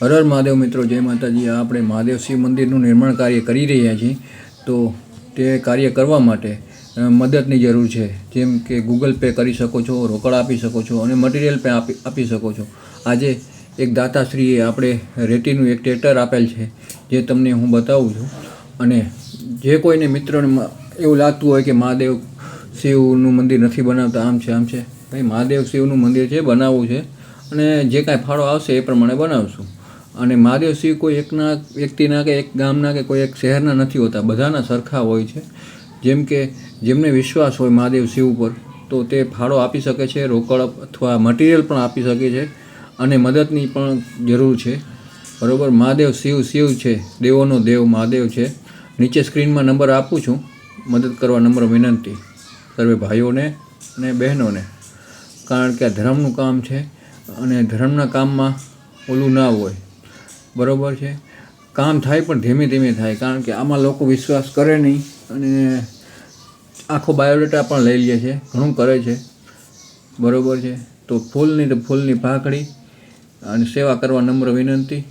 હર હર મહાદેવ મિત્રો, જય માતાજી। આપણે મહાદેવ શિવ મંદિરનું નિર્માણ કાર્ય કરી રહ્યા છીએ, તો તે કાર્ય કરવા માટે મદદની જરૂર છે। જેમ કે ગૂગલ પે કરી શકો છો, રોકડ આપી શકો છો અને મટીરિયલ પણ આપી શકો છો। આજે એક દાતાશ્રીએ આપણે રેતીનું એક ટ્રેક્ટર આપેલ છે, જે તમને હું બતાવું છું। અને જે કોઈને મિત્રોને એવું લાગતું હોય કે મહાદેવ શિવનું મંદિર નથી બનાવતા, આમ છે ભાઈ, મહાદેવ શિવનું મંદિર છે, બનાવવું છે અને જે કાંઈ ફાળો આવશે એ પ્રમાણે બનાવશું। અને મહાદેવ શિવ કોઈ એકના વ્યક્તિના કે એક ગામના કે કોઈ એક શહેરના નથી હોતા, બધાના સરખા હોય છે। જેમ કે જેમને વિશ્વાસ હોય મહાદેવ શિવ ઉપર, તો તે ફાળો આપી શકે છે, રોકડ અથવા મટીરિયલ પણ આપી શકે છે અને મદદની પણ જરૂર છે, બરાબર। મહાદેવ શિવ છે, દેવોનો દેવ મહાદેવ છે। નીચે સ્ક્રીનમાં નંબર આપું છું, મદદ કરવા નમ્ર વિનંતી સર્વે ભાઈઓને અને બહેનોને, કારણ કે આ ધર્મનું કામ છે અને ધર્મના કામમાં ઓલું ના હોય, બરાબર છે। કામ થાય પણ ધીમે ધીમે થાય, કારણ કે આમાં લોકો વિશ્વાસ કરે નહીં અને આખો બાયોડેટા પણ લઈ લે છે, ઘણું કરે છે, બરાબર છે। તો ફૂલની ભાખડી અને સેવા કરવા નમ્ર વિનંતી।